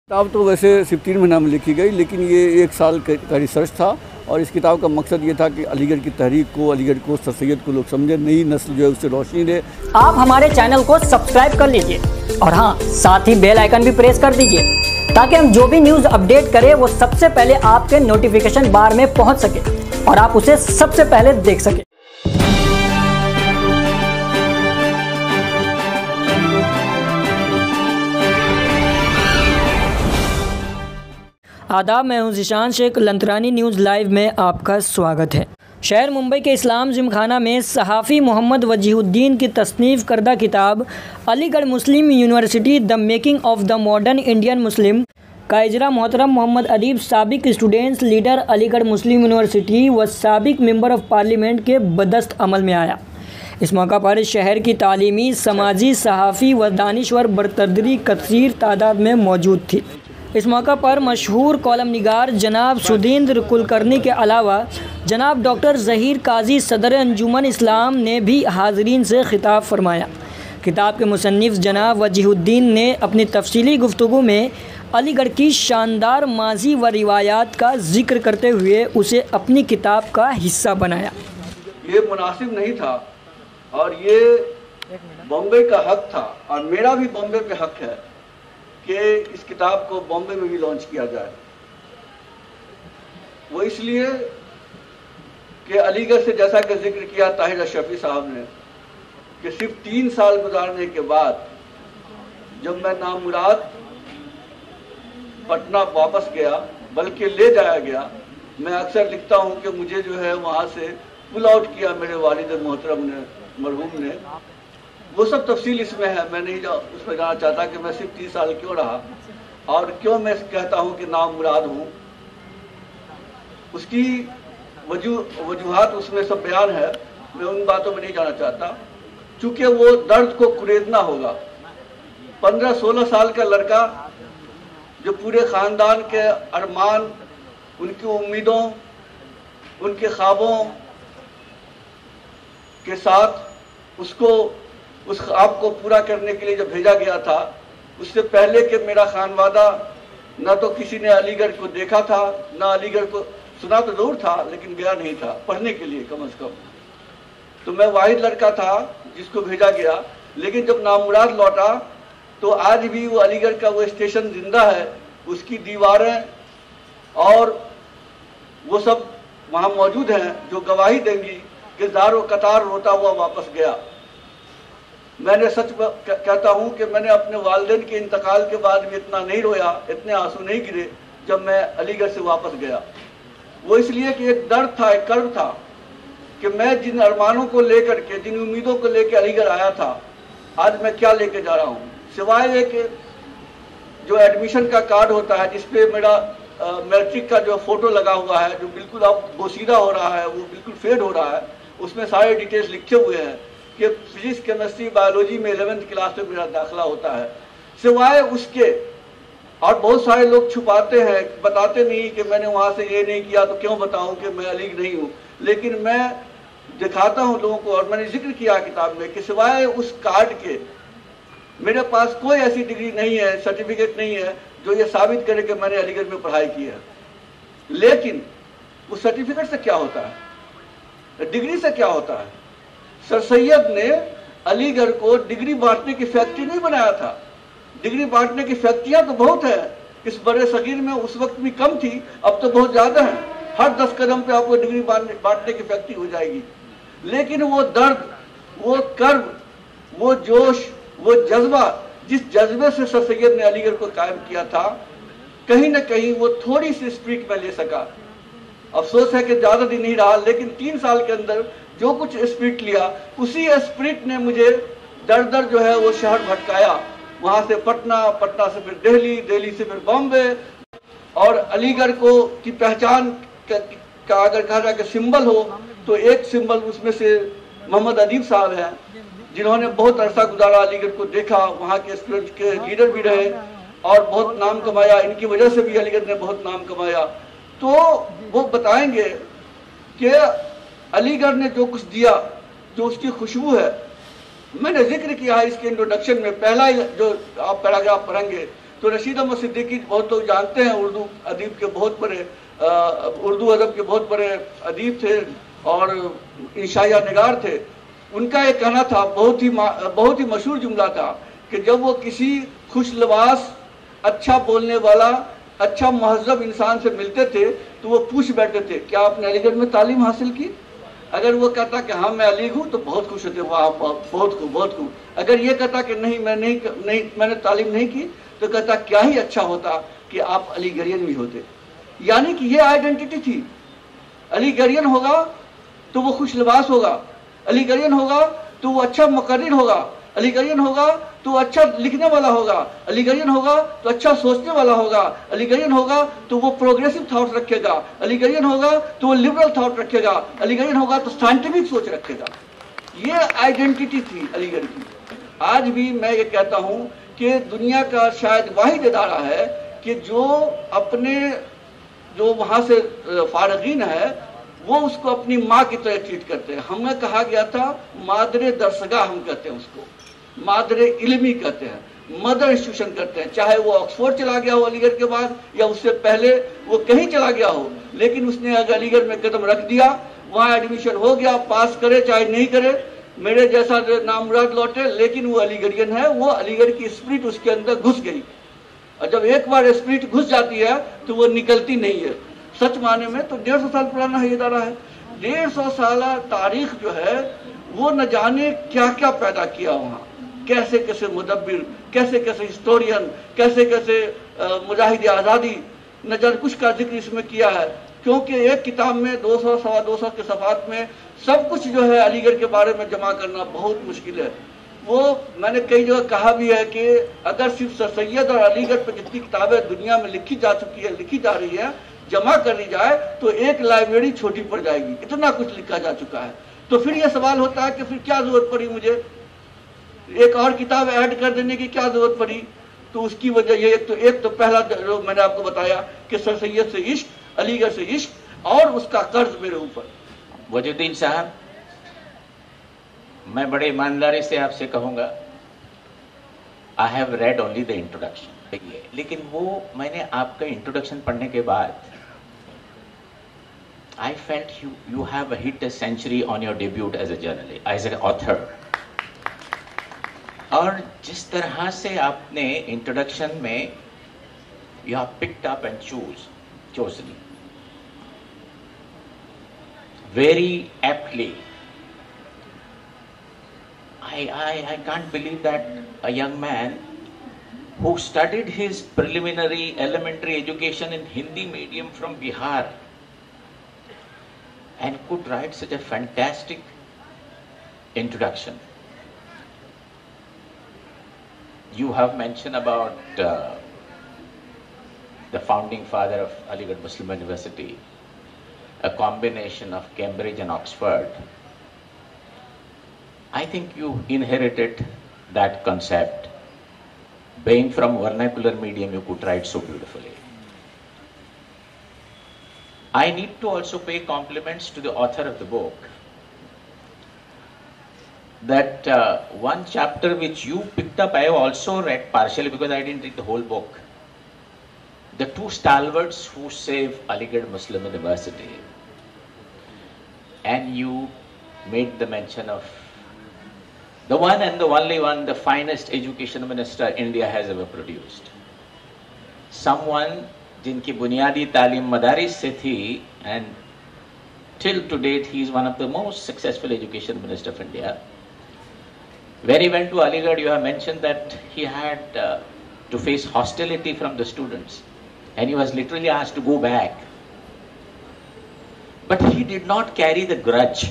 किताब तो वैसे सिर्फ 3 महीना में लिखी गई, लेकिन ये 1 साल का रिसर्च था और इस किताब का मकसद ये था कि अलीगढ़ की तहरीक को, अलीगढ़ को, सर सैयद को लोग समझे, नई नस्ल जो है उससे रोशनी दे। आप हमारे चैनल को सब्सक्राइब कर लीजिए और हाँ, साथ ही बेल आइकन भी प्रेस कर दीजिए ताकि हम जो भी न्यूज़ अपडेट करें वो सबसे पहले आपके नोटिफिकेशन बार में पहुँच सके और आप उसे सबसे पहले देख सकें। आदाब, मैं हूं ज़ीशान शेख। लंथरानी न्यूज़ लाइव में आपका स्वागत है। शहर मुंबई के इस्लाम जिमखाना में सहाफ़ी मोहम्मद वजीहुद्दीन की तसनीफ़ करदा किताब Aligarh Muslim university the making of the modern Indian Muslim का इजरा मोहतरम मोहम्मद अदीब, साबिक students leader Aligarh Muslim university व साबिक मेंबर ऑफ पार्लियामेंट के बदस्त अमल में आया। इस मौका पर शहर की तालीमी, समाजी, सहाफ़ी व दानिश्वर बरकदरी कसीर तादाद में मौजूद थी। इस मौका पर मशहूर कॉलम निगार जनाब सुधींद्र कुलकर्णी के अलावा जनाब डॉक्टर ज़हीर काजी सदर अंजुमन इस्लाम ने भी हाज़रीन से खिताब फरमाया। किताब के मुसन्निफ़ जनाब वजीहुद्दीन ने अपनी तफसीली गुफ्तगू में अलीगढ़ की शानदार माजी व रिवायात का जिक्र करते हुए उसे अपनी किताब का हिस्सा बनाया। ये मुनासिब नहीं था और ये बॉम्बे का हक था और मेरा भी बॉम्बे पे हक है कि इस किताब को बॉम्बे में भी लॉन्च किया जाए। वो इसलिए कि अलीगढ़ से, जैसा कि जिक्र किया ताहिर शफी साहब ने, कि सिर्फ 3 साल गुजारने के बाद जब मैं नामुराद पटना वापस गया, बल्कि ले जाया गया, मैं अक्सर लिखता हूं कि मुझे जो है वहां से पुल आउट किया मेरे वालिद मोहतरम ने, मरहूम ने। वो सब तफसील इसमें है, मैं नहीं उसमें जाना चाहता कि मैं सिर्फ 30 साल क्यों रहा और क्यों मैं कहता हूं कि नामुराद हूं। उसकी वजूहात उसमें सब बयान है, मैं उन बातों में नहीं जाना चाहता, चूंकि वो दर्द को कुरेदना होगा। 15-16 साल का लड़का जो पूरे ख़ानदान के अरमान, उनकी उम्मीदों, उनके ख्वाबों के साथ उसको उस ख्वाब को पूरा करने के लिए जब भेजा गया था, उससे पहले कि मेरा खानवादा न तो किसी ने अलीगढ़ को देखा था, न अलीगढ़ को सुना तो जरूर था लेकिन गया नहीं था पढ़ने के लिए कम से कम। तो मैं वाहिद लड़का था जिसको भेजा गया, लेकिन जब नामुराद लौटा तो आज भी वो अलीगढ़ का वो स्टेशन जिंदा है, उसकी दीवारें और वो सब वहाँ मौजूद हैं जो गवाही देंगी कि ज़ारो कतार रोता हुआ वापस गया। मैंने सच कहता हूं कि मैंने अपने वालिदैन के इंतकाल के बाद भी इतना नहीं रोया, इतने आंसू नहीं गिरे जब मैं अलीगढ़ से वापस गया। वो इसलिए कि एक दर्द था, एक कर्ब था कि मैं जिन अरमानों को लेकर के, जिन उम्मीदों को लेकर अलीगढ़ आया था, आज मैं क्या लेके जा रहा हूं, सिवाय एक जो एडमिशन का कार्ड होता है जिसपे मेरा मैट्रिक का जो फोटो लगा हुआ है, जो बिल्कुल अब बोसीदा हो रहा है, वो बिल्कुल फेड हो रहा है, उसमें सारे डिटेल्स लिखे हुए हैं कि फिजिक्स, केमिस्ट्री, बायोलॉजी में 11th क्लास में मेरा दाखिला होता है। सिवाय उसके और बहुत सारे लोग छुपाते हैं, बताते नहीं कि मैंने वहां से ये नहीं किया, तो क्यों बताऊं कि मैं अलीगढ़ नहीं हूं। लेकिन मैं दिखाता हूं लोगों को, और मैंने जिक्र किया किताब में कि सिवाय उस कार्ड के मेरे पास कोई ऐसी डिग्री नहीं है, सर्टिफिकेट नहीं है जो ये साबित करे कि मैंने अलीगढ़ में पढ़ाई की है। लेकिन उस सर्टिफिकेट से क्या होता है, डिग्री से क्या होता है? सर सैयद ने अलीगढ़ को डिग्री बांटने की फैक्ट्री नहीं बनाया था। डिग्री बांटने की फैक्ट्रियां तो बहुत है इस बड़े सगीर में, उस वक्त भी कम थी, अब तो बहुत ज्यादा है। हर 10 कदम पे आपको डिग्री बांटने की फैक्ट्री हो जाएगी। लेकिन वो दर्द, वो कर्ब, वो जोश, वो जज्बा, जिस जज्बे से सर सैयद ने अलीगढ़ को कायम किया था, कहीं ना कहीं वो थोड़ी सी स्प्रिट में ले सका। अफसोस है कि ज्यादा दिन नहीं रहा, लेकिन 3 साल के अंदर जो कुछ स्पिरिट लिया, उसी स्पिरिट ने मुझे दर दर जो है वो शहर भटकाया। वहां से पटना, पटना से फिर दिल्ली, दिल्ली से फिर बॉम्बे। और अलीगढ़ को की पहचान का अगर कहा जाए कि सिंबल हो तो एक सिंबल उसमें से मोहम्मद अदीब साहब हैं, जिन्होंने बहुत अरसा गुजारा, अलीगढ़ को देखा, वहाँ के स्टूडेंट के लीडर भी रहे और बहुत नाम कमाया। इनकी वजह से भी अलीगढ़ ने बहुत नाम कमाया। तो वो बताएंगे कि अलीगढ़ ने जो कुछ दिया, जो उसकी खुशबू है, मैंने जिक्र किया है इसके इंट्रोडक्शन में। पहला जो आप पैराग्राफ पढ़ेंगे तो रशीद अहमद सिद्दीकी बहुत लोग जानते हैं, उर्दू अदीब के बहुत बड़े उर्दू अदब के बहुत बड़े अदीब थे और इंशाया निगार थे। उनका एक कहना था, बहुत ही मशहूर जुमला था कि जब वो किसी खुश लिबास, अच्छा बोलने वाला, अच्छा महज़ब इंसान से मिलते थे तो वो पूछ बैठते थे, क्या आपने अलीगढ़ में तालीम हासिल की? अगर वो कहता कि हाँ मैं अली हूँ तो बहुत खुश होते, वाह बहुत खूब। अगर ये कहता कि नहीं मैंने तालीम नहीं की तो कहता क्या ही अच्छा होता कि आप अलीगढ़ियन भी होते। यानी कि ये आइडेंटिटी थी, अलीगढ़ियन होगा तो वो खुश लिबास होगा, अलीगढ़ियन होगा तो वो अच्छा मुकर्रिर होगा, अलीगढ़ियन होगा तो अच्छा लिखने वाला होगा, अलीगढ़ियन होगा तो अच्छा सोचने वाला होगा, अलीगढ़ियन होगा तो वो प्रोग्रेसिव थॉट रखेगा, अलीगढ़ियन होगा तो वो लिबरल थॉट रखेगा, अलीगढ़ियन होगा तो साइंटिफिक सोच रखेगा। ये आइडेंटिटी थी अलीगढ़ की। आज भी मैं ये कहता हूँ कि दुनिया का शायद वाहिद इदारा है कि जो वहाँ से फारगीन है वो उसको अपनी माँ की तरह ट्रीट करते हैं। हमें कहा गया था मादरे दरसगाह, हम कहते हैं उसको, मादरे इल्मी कहते हैं, मदर इंस्टीट्यूशन करते हैं। चाहे वो ऑक्सफोर्ड चला गया हो अलीगढ़ के बाद या उससे पहले वो कहीं चला गया हो, लेकिन उसने अगर अलीगढ़ में कदम रख दिया, वहाँ एडमिशन हो गया, पास करे चाहे नहीं करे, मेरे जैसा नामुराद लौटे, लेकिन वो अलीगढ़ियन है। वो अलीगढ़ की स्पिरिट उसके अंदर घुस गई, और जब एक बार स्पिरिट घुस जाती है तो वो निकलती नहीं है। सच माने में तो 150 साल पुराना है इदारा है। 150 साल तारीख जो है वो न जाने क्या क्या पैदा किया वहाँ, कैसे कैसे मुदब्बिर, कैसे कैसे हिस्टोरियन, कैसे कैसे मुजाहिद आज़ादी, न जाने कुछ का जिक्र इसमें किया है। क्योंकि एक किताब में 200 सवा 200 के सफ़ात में सब कुछ जो है अलीगढ़ के बारे में जमा करना बहुत मुश्किल है। वो मैंने कई जगह कहा भी है कि अगर सिर्फ सर सैयद और अलीगढ़ पर जितनी किताबें दुनिया में लिखी जा चुकी है, लिखी जा रही है, जमा कर ली जाए तो एक लाइब्रेरी छोटी पड़ जाएगी, इतना कुछ लिखा जा चुका है। तो फिर यह सवाल होता है कि फिर क्या जरूरत पड़ी मुझे एक और किताब ऐड कर देने की, क्या जरूरत पड़ी? तो उसकी वजह ये एक तो पहला जो मैंने आपको बताया कि सर सैयद से इश्क, अलीगढ़ से इश्क और उसका कर्ज मेरे ऊपर। वजुद्दीन साहब, मैं बड़े ईमानदारी से आपसे कहूंगा, I have read only the introduction, लेकिन वो मैंने आपका इंट्रोडक्शन पढ़ने के बाद I felt you have hit a century on your debut as a journalist, as an author. और जिस तरह से आपने इंट्रोडक्शन में you have picked up and chosen very aptly. I can't believe that a young man who studied his preliminary elementary education in Hindi medium from Bihar and could write such a fantastic introduction. You have mentioned about the founding father of Aligarh Muslim University, a combination of Cambridge and Oxford. I think you inherited that concept. Being from vernacular medium, you could write so beautifully. I need to also pay compliments to the author of the book. That one chapter which you picked up, I have also read partially because I didn't read the whole book. The two stalwarts who save Aligarh Muslim University. And you made the mention of the one and the only one, the finest education minister India has ever produced. Someone जिनकी बुनियादी तालीम मदारिस से थी, and till to date he is one of the most successful education minister of India. When he went to Aligarh, you have mentioned that he had to face hostility from the students and he was literally asked to go back. But he did not carry the grudge.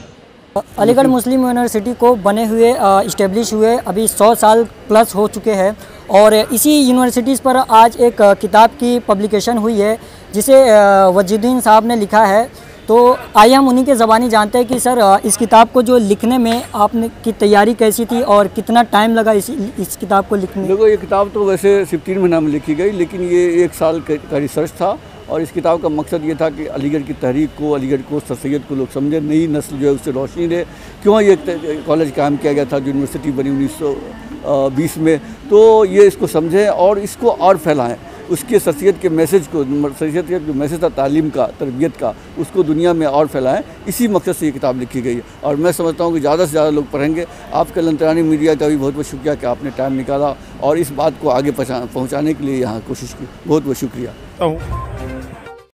Aligarh Muslim university को बने हुए establish हुए अभी 100 साल plus हो चुके हैं और इसी यूनिवर्सिटीज़ पर आज एक किताब की पब्लिकेशन हुई है जिसे वजुद्दीन साहब ने लिखा है। तो आइए हम उन्हीं के ज़बानी जानते हैं कि सर इस किताब को जो लिखने में आपने की तैयारी कैसी थी और कितना टाइम लगा इस किताब को लिखने में? देखो, ये किताब तो वैसे सिर्फ 3 महीना में लिखी गई, लेकिन ये 1 साल का रिसर्च था और इस किताब का मकसद ये था कि अलीगढ़ की तहरीक को, अलीगढ़ को, सर सैयद को लोग समझें, नई नस्ल जो है उससे रोशनी दे। क्यों ये कॉलेज कायम किया गया था, जो यूनिवर्सिटी बनी 20 में। तो ये इसको समझें और इसको और फैलाएं, उसके शख्सियत के मैसेज को, शख्सियत का जो मैसेज था तालीम का, तरबियत का, उसको दुनिया में और फैलाएं। इसी मकसद से ये किताब लिखी गई है और मैं समझता हूँ कि ज़्यादा से ज़्यादा लोग पढ़ेंगे। आपका लंतरानी मीडिया का भी बहुत बहुत शुक्रिया कि आपने टाइम निकाला और इस बात को आगे पहुँचाने के लिए यहाँ कोशिश की। बहुत बहुत शुक्रिया।